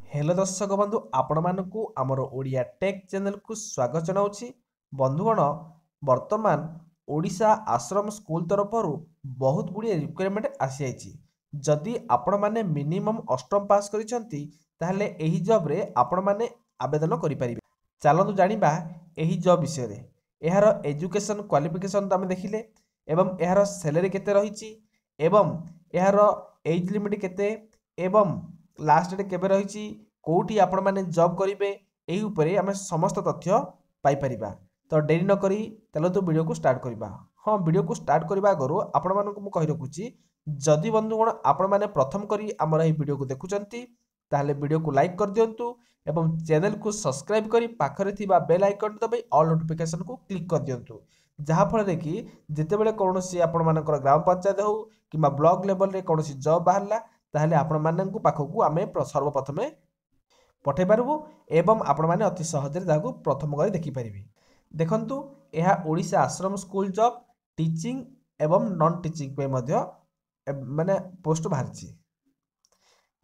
Hello दर्शक बंधु आपण मानकु आमर ओडिया टेक चैनल को स्वागत जनाउछि। बंधुगण वर्तमान ओडिशा आश्रम स्कूल तरफरु बहुत गुड़िए रिक्वायरमेंट आसी आइछि। जदि आपण माने मिनिमम अष्टम पास करिसंती ताहले एही जॉब रे आपण माने आवेदन करि परिबे। चलନ୍ତୁ जानिबा एही जॉब विषय रे। एहार एजुकेशन क्वालिफिकेशन तो आमे देखिले एवं एहार सैलरी केते रहिछि एवं एहार एज लिमिट केते एवं लास्ट डेट केबे रहिछि कोठी आपण माने जॉब करिवे एही उपरे आमे समस्त तथ्य पाई परिबा। तो देरी न करी चलो तो वीडियो को स्टार्ट करिबा। हाँ वीडियो को स्टार्ट करबा आगरो आपण मानकु मु कहि रखुछि जदि बंधुगण आपण माने प्रथम करी हमर एही वीडियो को देखुचंती ताहले वीडियो को लाइक कर दियंतु एवं चैनल को सब्सक्राइब करी पाखरे थिबा बेल आइकन दबाई ऑल नोटिफिकेशन को क्लिक कर दियंतु जहा फल कि जेते बेले कोनोसी आपण मानकर ग्राम पंचायत हो किबा ब्लॉक लेवल रे कोनोसी जॉब बाहरला ताहले आपण माननकु पाखकु आमे सर्वप्रथमे पठे पारबु एवं आपण माने अति सहज रे दागु प्रथम करी देखि परिबे। देखंतु एहा ओडिशा आश्रम स्कूल जॉब टीचिंग एवं नॉन टीचिंग पे मध्य माने पोस्ट बाहरछि।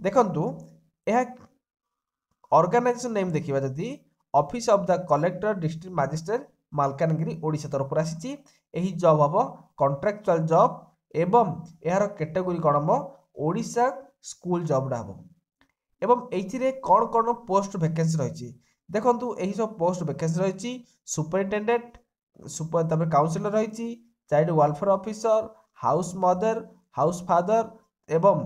देखंतु एहा ऑर्गेनाइजेशन नेम देखिबा जदि office of the collector district magistrate Malkangiri Odisha तरफ आसीछि। एही जॉब हबो कॉन्ट्रैक्चुअल जॉब एवं एहार कैटेगरी कोन ओडिशा स्कूल जॉब डाबो एवं एथिरे कौन कौन पोस्ट वैकेंसी रही। देखंतु एही सब पोस्ट वैकेंसी रही सुपरिटेंडेंट सुपर तबे काउंसिलर रही child welfare officer house mother house father एवं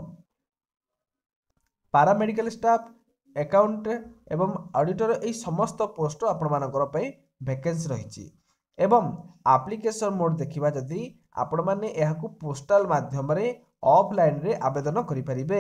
पारामेडिकल स्टाफ अकाउंट एवं ऑडिटर एही समस्त पोस्ट आपण मानकर पई वैकेंसी रही एवं एप्लिकेशन मोड देखिबा जदि आपण माने एहाकू पोस्टल माध्यम रे ऑफलाइन रे आवेदन करि परिबे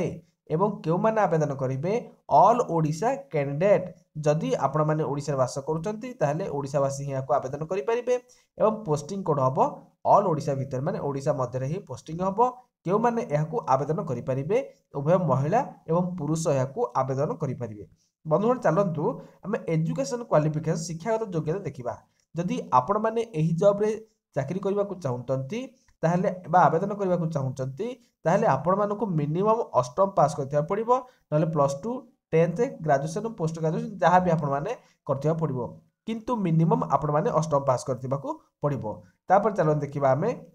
एवं केउ माने आवेदन करिवे ऑल ओडिशा कैंडिडेट जदि आपण माने ओडिशा रे वास करूचंती ताहले ओडिशावासी ही याको आवेदन करि परिबे एवं पोस्टिंग कोड हबो ऑल ओडिशा भीतर माने ओडिशा मध्य रे ही पोस्टिंग हबो केउ माने याको आवेदन करि परिबे उभय महिला एवं पुरुष याको आवेदन करि परिबे। बंधुगण चलंतु आमे एजुकेशन क्वालिफिकेशन शिक्षागत योग्यता देखिबा जदि आपण माने एही जॉब रे चाकरी करबा को चाहुंतंती ताहले बा आवेदन करबा को चाहुंचंती ताहले आपण मानको मिनिमम अष्टम पास करथिया पड़िबो नले +2 10th ग्रेजुएशन पोस्ट ग्रेजुएशन जहां भी आपण माने करथिया पड़िबो किंतु मिनिमम आपण माने अष्टम पास करथिबा को पड़िबो। तापर चलन देखिबा हमें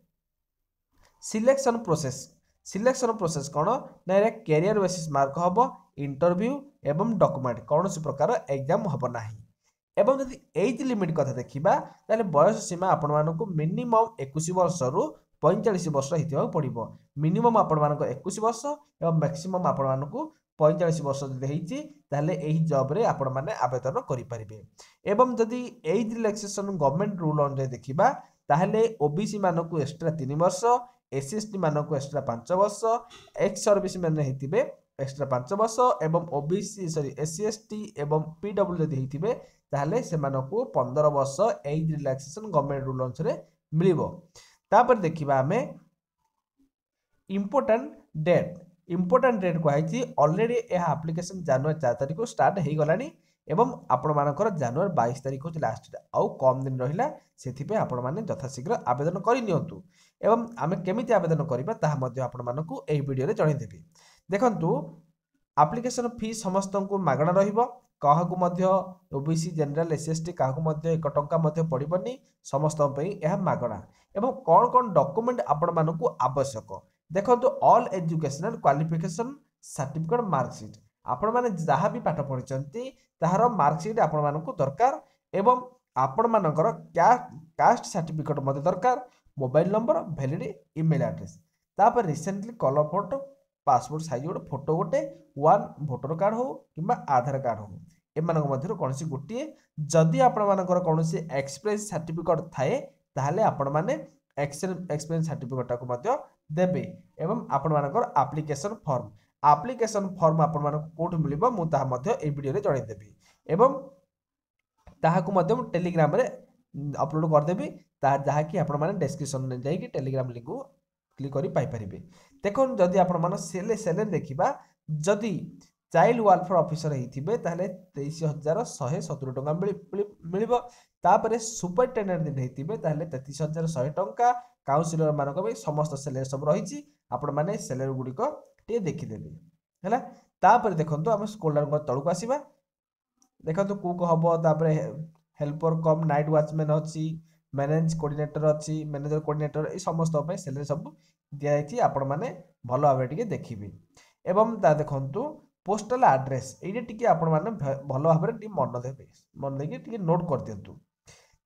सिलेक्शन प्रोसेस कोन ना रे कैरियर बेसिस मार्क हबो इंटरव्यू एवं डॉक्यूमेंट कोनोसी प्रकार एग्जाम हबो नाही एवं जदि एज लिमिट कथा देखिबा ताले बयस सीमा आपण मानको मिनिमम 21 वर्ष रु 45 वर्ष हितवा पड़िबो मिनिमम आपण मानको 21 वर्ष एवं मैक्सिमम आपण मानको 45 वर्ष जदि हेछि ताले एही जॉब रे आपण माने आवेदन करि परिबे एवं जदि एज रिलैक्सेशन गवर्नमेंट रूल अनुसार देखिबा ताले ओबीसी मानको एक्स्ट्रा 3 वर्ष एसएसटी मानको एक्स्ट्रा 5 वर्ष एक्स सर्विस माने हेतिबे एक्स्ट्रा 5 वर्ष एवं ओबीसी सॉरी एससी एसटी एवं पीडब्ल्यू जदि हेतिबे ताहले से मानको 15 वर्ष एज रिलैक्सेशन गवर्नमेंट रूल अनुसार मिलिबो। तापर देखिबा हमें इंपोर्टेंट डेट कहै ऑलरेडी यह एप्लिकेशन जनवरी 4 तारिख को स्टार्ट हो गलानी एवं आपण मानकर जनवरी 22 तारिख हो लास्ट आउ कम दिन रहिला सेथि पे आपण माने यथाशीघ्र आवेदन करि नियंतु एवं आमे केमिति आवेदन करिबा ताहा मध्ये आपण मानकु एही वीडियो रे जणाइ देबी। देखंतु एप्लिकेशन फी समस्त को मागणा रहिबो काहाकू मध्य ओबीसी जनरल एसएसटी काहाकू मध्य 1 टंका मध्य पड़िबनी समस्त पई यह मागणा एवं कौन कौन डॉक्यूमेंट आपण मानकु आवश्यक देखंतु all educational qualification certificate marksheet आपण माने जहा भी पाठ पढिचंती ताहार मार्कशीट आपण मानकु दरकार एवं आपण मानकर कास्ट सर्टिफिकेट मध्य दरकार mobile number valid email address तापर recently colour photo passport size गोटे फोटो गोटे वन भोटर कार्ड हो कि आधार कार्ड हो एमानक मध्य कौन गोटे जदि आपण मानकर कौन एक्सपीरियंस सर्टिफिकेट थाए ताहले आपण माने एक्सपीरियंस सर्टिफिकेट को मध्य देबे एवं आपण मानकर एप्लिकेशन फॉर्म आपण मानक कोठ मिलिबो मु ता मध्य ए वीडियो रे जणाइ देबी एवं ताहाकू मध्य मु टेलीग्राम रे अपलोड कर देबी ता जहा कि आपण माने डिस्क्रिप्शन में जाई कि टेलीग्राम लिंक को क्लिक करी पाई परिबे। देखन जदि आपण माने सेलेन देखिबा जदि चाइल्ड वेलफेयर ऑफिसर हेतिबे ताहले 23170 टंका मिलिबो तापरे सुपरिटेंडेंट दिन हेतिबे ताहले 33100 टंका काउंसिलर मानक बे समस्त सेलेरी सब रहिछि आपण माने सेलेरी गुडी को टे देखि देबे हला। तापर देखंतु आम स्क्रोल डाउन कर तळକୁ आसीबा देखंतु कुक हबो तापर हेल्पर कम नाइट वॉचमैन अच्छी मैनेज कोऑर्डिनेटर अच्छी मैनेजर कोऑर्डिनेटर ए समस्त पे सैलरी सब दिया जायछि आपण माने भलो भाबे टिके देखिबे एवं ता देखंतु पोस्टल एड्रेस एइटे टिके आपण माने भलो भाबे टिके मन देके टिके नोट कर दियंतु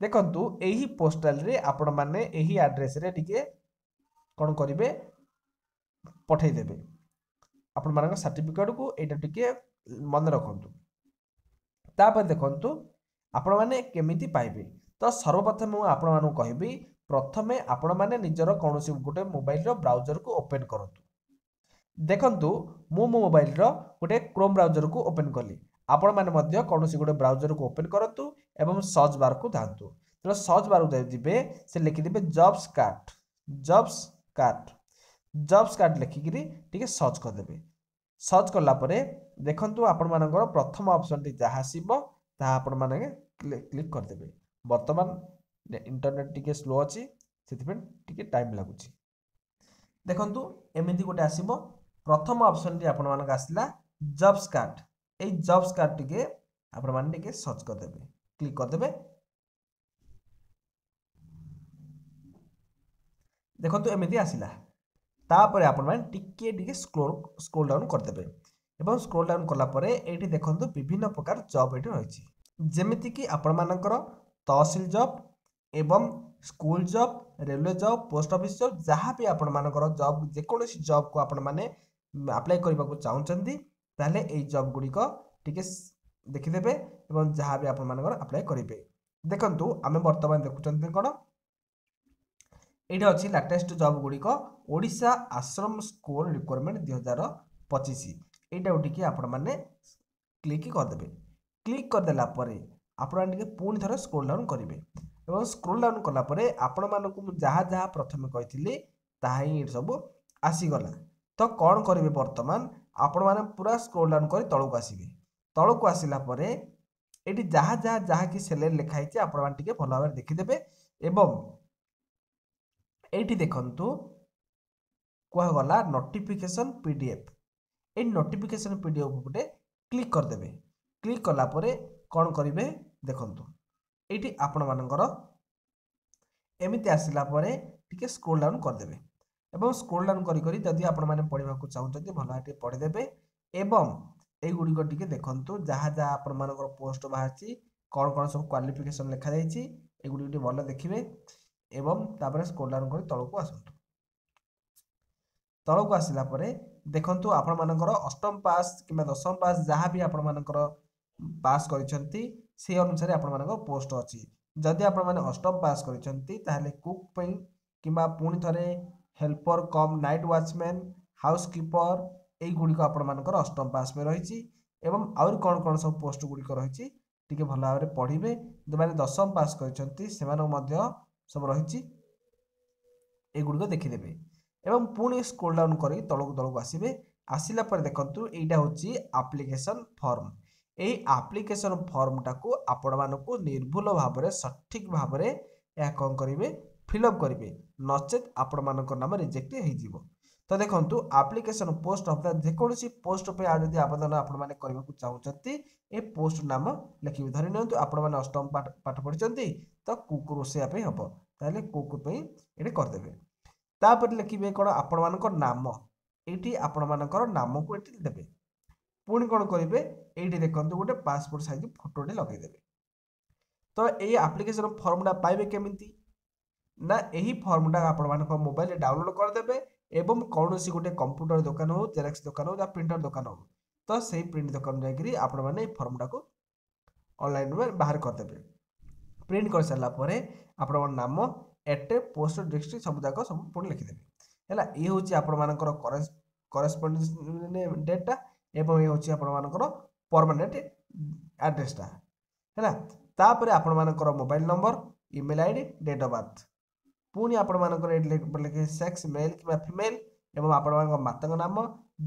देखंतु एही पोस्टल रे आपण माने एही एड्रेस रे टिके कोन करिवे पठै देबे आपण मानक सर्टिफिकेट को एटा टिके मन रखंतु तापर देखंतु आपण माने केमिति पाइबे तो सर्वप्रथम मु आपण मानु कहबी प्रथमे आपण माने निजर कोनोसी गोटे मोबाइल रो ब्राउजर को ओपन करंतु देखंतु मु मो मोबाइल रो गोटे क्रोम ब्राउजर को ओपन कली आपण माने मध्य कोनोसी गोटे ब्राउजर को ओपन करंतु एवं सर्च बार को धांतु तो सर्च बार को जिबे से लिखि दिबे जॉब्स कार्ट लिखिकी टिके सर्च कर देबे सर्च करला परे देखंतु आपण मानकर प्रथम ऑप्शन टी जहा आसीबो ता आपण माने क्लिक कर देबे वर्तमान इंटरनेट टिके स्लो अछि सेति पे टिके टाइम लागुछि देखंतु एमिति गोटे आसीबो प्रथम ऑप्शन टी आपण मानक आसिला जॉब्स कार्ट ए जॉब्स कार्ट टिके आपण माने टिके सर्च कर देबे क्लिक कर देबे देखंतु एमिति आसिला तापर आपण माने टिके टिके स्क्रोल डाउन कर देबे एवं स्क्रोल डाउन करला परे एठी देखंतु विभिन्न प्रकार जॉब एठी रहिछि जेमिति कि आपण मानकर तहसील जॉब एवं school job railway job post office job जहाँ भी आपण मानकर जॉब जेकोसी जॉब को आपण माने अप्लाई करबा को चाहउचंदी ताले ए जॉब गुडी को टिके देखि देबे एवं जहाँ भी आपण मानकर अप्लाई करिवे देखंतु आमे वर्तमान देखुचंती कोन एटा अछि लेटेस्ट जॉब गुडी को ओडिशा आश्रम स्कूल रिक्वायरमेंट 2025 एटा उठी आपण माने क्लिक कर देबे क्लिक कर देला परे आपण टिके पुनी थरे स्क्रोल डाउन करिवे एवं स्क्रोल डाउन करला परे आपण मानकु जहाँ जहाँ प्रथमे कहिथिली ताही सब आसी गला तो कोन करिवे वर्तमान आपण माने पूरा स्क्रोल डाउन करी तळକୁ आसीबे तळକୁ आसिला परे एटी जहाँ जहाँ जहाँ की सैलरी लिखा हिचे आपण माने टिके भलो भाबे देखि देबे एवं एटी देखंतु कोहा गला नोटिफिकेशन पीडीएफ ए नोटिफिकेशन पीडीएफ उपटे क्लिक कर देबे क्लिक करला परे कोन करिवे देखंतु एटी आपण मानकर एमिति आसिला परे टिके स्क्रोल डाउन कर देबे एवं स्क्रोल डाउन करी करी जदि आपण माने पढिबा को चाहउछथि भलो आटे पढि देबे एवं ए गुडी को टिके देखंतु जहाँ जहाँ आपण मानकर पोस्ट बाहाची कोन कोन सब क्वालिफिकेशन लिखा जाईची ए गुडी टी भलो देखिबे एवं तापर स्क्रोल डाउन करी तळको आसंतु तळको आसिला परे देखंतु आपण मानकर अष्टम पास किबा दशम पास जहाँ भी आपण मानकर पास करिसंती से अनुसार आपण मानकर पोस्ट अछि जदि आपण माने अष्टम पास करिसंती ताहले कुक पई किबा पुनी थरे हेल्पर कम नाइट वॉचमैन हाउसकीपर ए गुडी को आपण मानकर अष्टम पास में रहिछि एवं और कोन कोन सब पोस्ट गुडी को रहिछि टिके भलो भाबरे पढिबे जे माने दशम पास करिसंती सेमानो मध्य सब रहिछि ए गुडी को देखि देबे एवं पुणी स्क्रोल डाउन करी तळକୁ आसीबे आसिला पर देखंतु एटा होची एप्लीकेशन फॉर्म ए एप्लीकेशन फॉर्म टाको आपण मानको निर्भुल भाबरे सठिक भाबरे या कोन करिवे फिलअप करिवे नचेत आपण मानको नाम रिजेक्ट हे जिवो तो देखंतु एप्लीकेशन पोस्ट ऑफ द जेकोसी पोस्ट पे आ जदी आवेदन आपण माने करबा को चाहउचंती ए पोस्ट नाम लिखिबे धरि नंतु आपण माने अष्टम पाठ पढिचंती तो कुक रोसिया पे हबो ताले कुक पे एटे कर देबे तापर लिखिबे कोन आपण मानकर नाम एठी आपण मानकर नाम को एठी देबे पुणी कोन करिवे एठी देखंतु गोटे पासपोर्ट साइज फोटोटे लगे देबे तो ए एप्लीकेशन फॉर्मटा पाइबे केमिति ना एही फॉर्मटा आपण मानकर मोबाइल रे डाउनलोड कर देबे एवं कौनसी गोटे कंप्यूटर दुकान हो जेरॉक्स दुकान हो या प्रिंटर दुकान हो तो सेही प्रिंट दुकान जाकरी आपण माने फॉर्मटा को ऑनलाइन में बाहर कर देबे प्रिंट कर सारला परे आपण नाम एटे पोस्ट डिस्ट्रिक्ट सब जाक सब पुणी लिखि देबे हैला ए होची आपण मानकर करेस्पोंडेंस डेटा एवं ए होची आपण मानकर परमानेंट एड्रेस ता हैला तापर आपण मानकर mobile number email ID date of birth पुणी आपण मानकर लेखे सेक्स मेल किबा फीमेल एवं आपण मानकर माताक नाम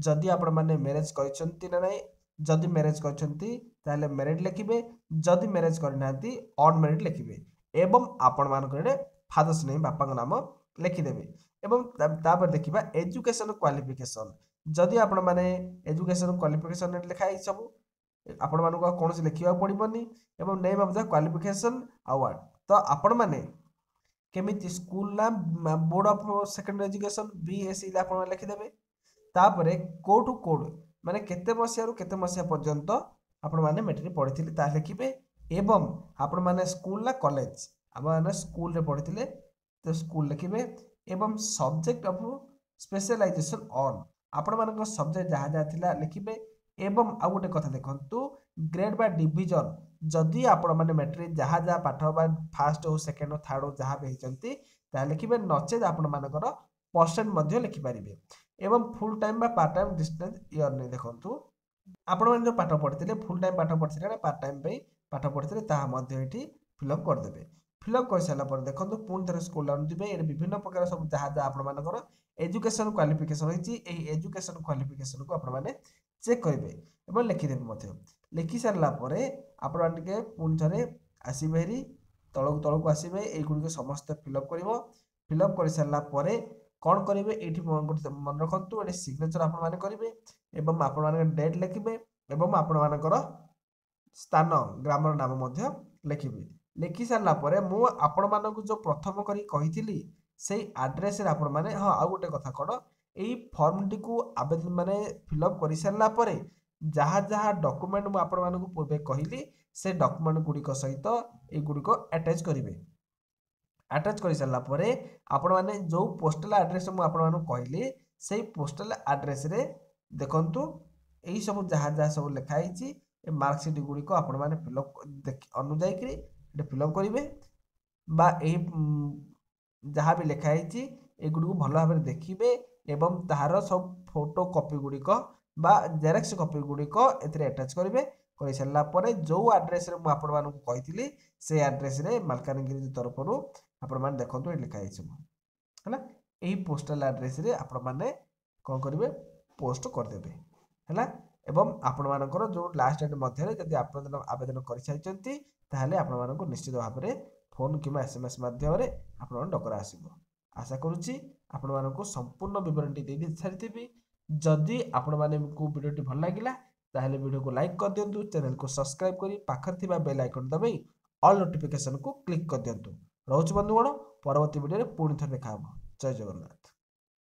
जदि आपण माने मैरिज करिसंती ना नै जदि मैरिज करिसंती ताले मैरिड लिखिबे जदि मैरिज करनांती अनमैरिड लिखिबे एवं आपण मानकर फादर्स नेम बापा नाम लिखिदेवे एवं तापर देखिबा एजुकेशन क्वालिफिकेशन जदि आपण माने एजुकेशन क्वालिफिकेशन लिखाई सब आपण मानक कौन लिखा पड़ोनी एवं name of the qualification award. तो आपण माने केमिति स्कूल ना board of secondary education BSc आपण लिखिदेवे। तापरे कोड टू कोड माने केते मसिया रु केते मसिया पर्यंत आपण माने मैट्रिक पढ़िथिले ता लिखिबे एवं आपण माने स्कूल ना कॉलेज आपण माने स्कूल रे पढ़िथिले तो स्कूल लिखिबे एवं सब्जेक्ट ऑफ स्पेशलाइजेशन ऑन आपण मानक सब्जेक्ट जहाँ जहाँ थिला लिखिबे एवं आ गोटे कथा देखंतु ग्रेड बा डिवीजन जदि आपण माने मैट्रिक जहाँ जहाँ पाठ बा फर्स्ट हो सेकंड हो थर्ड हो जहाँ भी हिचंती ता लिखिबे नचेत आपण मानकर परसेंट मध्य लिखि पारिबे एवं फुल टाइम बा पार्ट टाइम डिस्टेंस ईयर नहीं देखंतु आपण माने जो पाठ पढ़िथिले फुल टाइम पाठ पढ़िथिले पार्ट टाइम पे पाठ पढ़िथिले ताहा मध्य एठी फिलअप कर देबे। फिलअप कर सारा पर देखंतु पुन थरे स्कूल डाउन दिबे ए विभिन्न प्रकार सब जहाँ जहाँ आपण मानकर एजुकेशन क्वालिफिकेशन होईची एही एजुकेशन क्वालिफिकेशन को आपण माने चेक करिवे एवं लिखि देबे मध्य लिखि सारला परे आपण माने पुन थरे आसीबे हेरी तळक तळक आसीबे एई गुडी समस्त फिलअप करिवो। फिलअप कर सारला परे कौन करेंगे ये मन रखु ये सिग्नेचर आपण मैंने करेंगे एवं आपण मान डेट लिखिबे एवं आपण मानकर स्थान ग्रामर नाम मध्य लिखिबे। लिखि सारला परे मु आपण मानकु जो प्रथम करी कहिथिली सेही एड्रेस रे आपण माने हां आ गोटे कथा कण एई फॉर्म टी को आवेदन माने फिलअप करि सारला परे जहाँ जहाँ डॉक्यूमेंट मु आपण मानकु पूर्वे कहिली से डॉक्यूमेंट गुडी सहित ए गुडी को अटैच करिवे। अटैच कर सारा पर आपण मैंने जो पोस्टाल एड्रेस मुझे आपण मानक कहली से पोस्टाल एड्रेस रे देखंतु यही सब जहाँ जहाँ सब लिखाई मार्कसीट गुड़िक आपण मैंने फिलअप अनुजाई फिलअप करेंगे बा जहाँ भी लिखाई एगुड़ी भल भाव देखिए एवं तार सब फोटो कॉपी गुड़िक बा जेरक्स कॉपी गुड़िक एटाच करेंगे कर सारा पर जो एड्रेस मुझे आपण मानक कही से एड्रेस रे मालकानगिरी तरफ आपण माने देखंतु लिखा है यही पोस्टाल एड्रेस रे आपण माने कौन करेंगे पोस्ट करदे है एवं आपण मानकर जो लास्ट डेट मध्य जब आवेदन कर सारी ताहले आपण मानक निश्चित भाव में फोन कि SMS माध्यम आपण डकरा आसो। आशा करुच्ची आपण मानक संपूर्ण विवरणटी दे सारी जदि आपण माने को वीडियोटी भल लगिला ताहले वीडियो को लाइक कर दियंतु चैनल को सब्सक्राइब करी पाखर थिबा बेल आइकन दबाई ऑल नोटिफिकेशन को क्लिक कर दियंतु। रोच बंधुगण परवर्ती वीडियो पुणी थे देखा। जय जगन्नाथ।